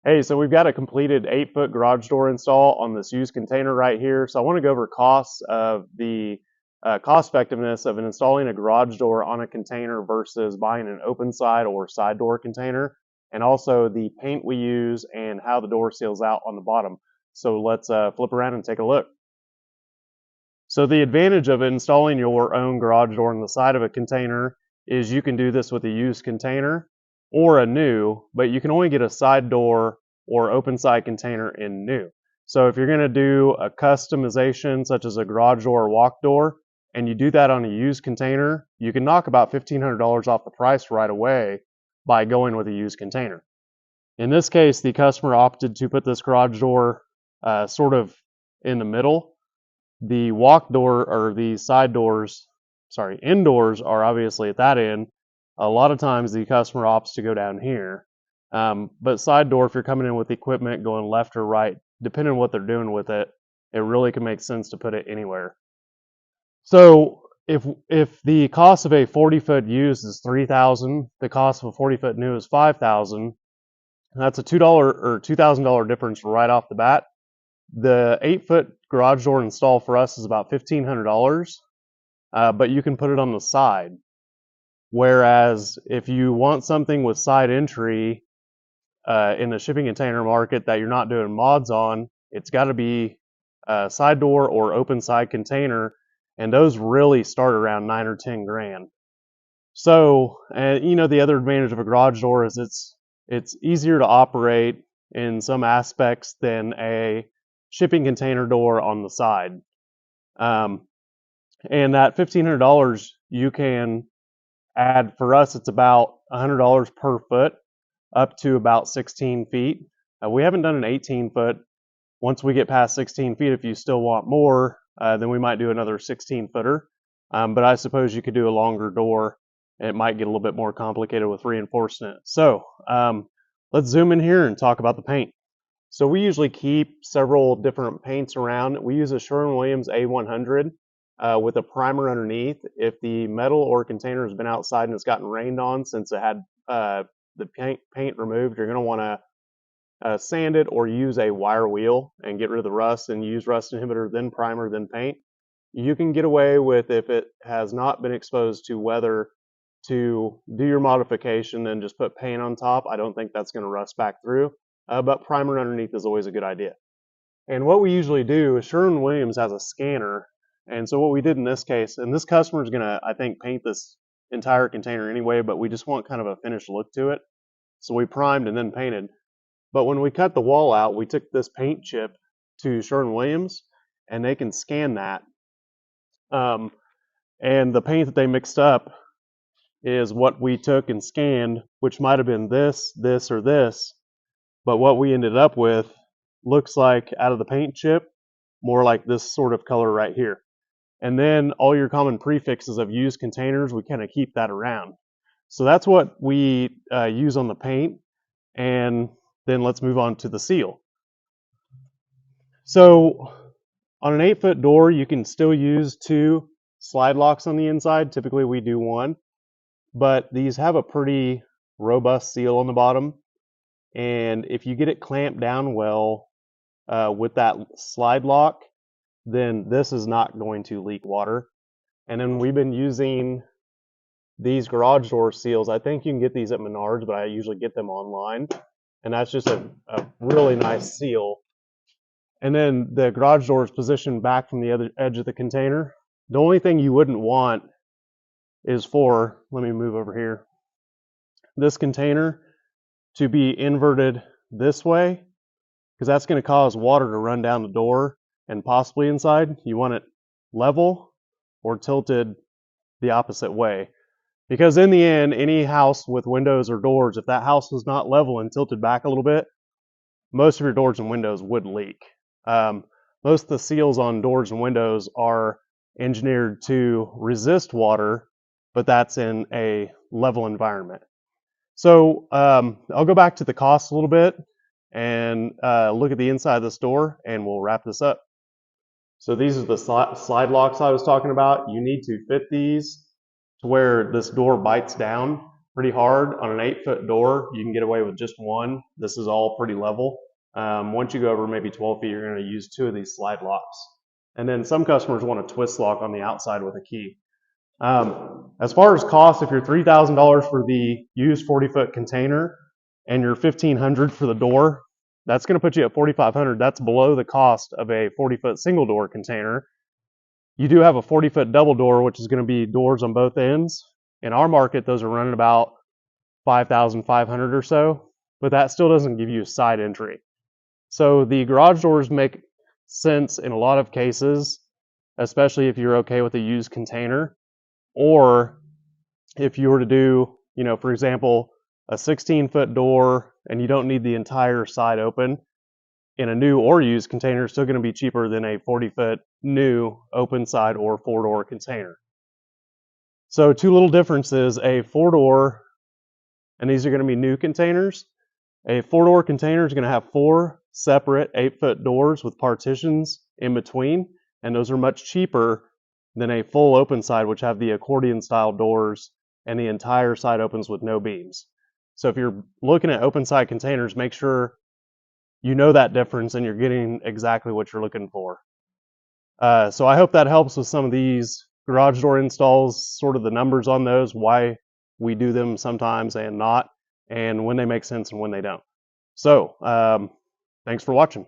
Hey, so we've got a completed 8-foot garage door install on this used container right here. So I want to go over costs of the cost effectiveness of installing a garage door on a container versus buying an open side or side door container, and also the paint we use and how the door seals out on the bottom. So let's flip around and take a look. So the advantage of installing your own garage door on the side of a container is you can do this with a used container or a new, but you can only get a side door or open side container in new. So if you're going to do a customization such as a garage door or walk door, and you do that on a used container, you can knock about $1,500 off the price right away by going with a used container. In this case, the customer opted to put this garage door sort of in the middle. The walk door or the side doors, indoors are obviously at that end. A lot of times the customer opts to go down here. But side door, if you're coming in with equipment going left or right, depending on what they're doing with it, it really can make sense to put it anywhere. So if the cost of a 40-foot used is $3,000, the cost of a 40-foot new is $5,000. That's a $2 or $2,000 difference right off the bat. The 8-foot garage door install for us is about $1,500, but you can put it on the side. Whereas if you want something with side entry in the shipping container market that you're not doing mods on, it's got to be a side door or open side container, and those really start around 9 or 10 grand. So, the other advantage of a garage door is it's easier to operate in some aspects than a shipping container door on the side. And that $1,500 you can add, for us it's about $100 per foot up to about 16 feet. We haven't done an 18-foot. Once we get past 16 feet, if you still want more, then we might do another 16-footer. But I suppose you could do a longer door. It might get a little bit more complicated with reinforcing it. So let's zoom in here and talk about the paint. So we usually keep several different paints around. We use a Sherwin-Williams A100 with a primer underneath. If the metal or container has been outside and it's gotten rained on since it had the paint removed, you're going to want to sand it or use a wire wheel and get rid of the rust and use rust inhibitor, then primer, then paint. You can get away with, if it has not been exposed to weather, to do your modification and just put paint on top. I don't think that's going to rust back through, but primer underneath is always a good idea. And what we usually do is Sherwin-Williams has a scanner, and so what we did in this case, and this customer is going to, I think, paint this entire container anyway, but we just want kind of a finished look to it. So we primed and then painted. But when we cut the wall out, we took this paint chip to Sherwin-Williams, and they can scan that. And the paint that they mixed up is what we took and scanned, which might have been this, this, or this. But what we ended up with looks like, out of the paint chip, more like this sort of color right here. And then all your common prefixes of used containers, we kind of keep that around. So that's what we use on the paint. And then let's move on to the seal. So on an 8-foot door, you can still use 2 slide locks on the inside. Typically we do 1, but these have a pretty robust seal on the bottom. And if you get it clamped down well with that slide lock, then this is not going to leak water. And then we've been using these garage door seals. I think you can get these at Menards, but I usually get them online. And that's just a really nice seal. And then the garage door is positioned back from the other edge of the container. The only thing you wouldn't want is for, let me move over here, this container to be inverted this way, because that's going to cause water to run down the door and possibly inside. You want it level or tilted the opposite way. Because in the end, any house with windows or doors, if that house was not level and tilted back a little bit, most of your doors and windows would leak. Most of the seals on doors and windows are engineered to resist water, but that's in a level environment. So I'll go back to the cost a little bit and look at the inside of this door, and we'll wrap this up. So these are the slide locks I was talking about. You need to fit these to where this door bites down. pretty hard. On an 8-foot door, you can get away with just one. This is all pretty level. Once you go over maybe 12 feet, you're going to use 2 of these slide locks. And then some customers want a twist lock on the outside with a key. As far as cost, if you're $3,000 for the used 40-foot container and you're $1,500 for the door, that's going to put you at $4,500. That's below the cost of a 40-foot single door container. You do have a 40-foot double door, which is going to be doors on both ends. In our market, those are running about $5,500 or so, but that still doesn't give you side entry. So the garage doors make sense in a lot of cases, especially if you're okay with a used container, or if you were to do, for example, a 16-foot door and you don't need the entire side open. In a new or used container, it's still going to be cheaper than a 40-foot new open side or 4-door container. So 2 little differences: a 4-door, and these are going to be new containers. A 4-door container is going to have 4 separate 8-foot doors with partitions in between, and those are much cheaper than a full open side, which have the accordion style doors and the entire side opens with no beams. So if you're looking at open side containers, make sure you know that difference and you're getting exactly what you're looking for. So I hope that helps with some of these garage door installs, sort of the numbers on those, why we do them sometimes and not, and when they make sense and when they don't. So thanks for watching.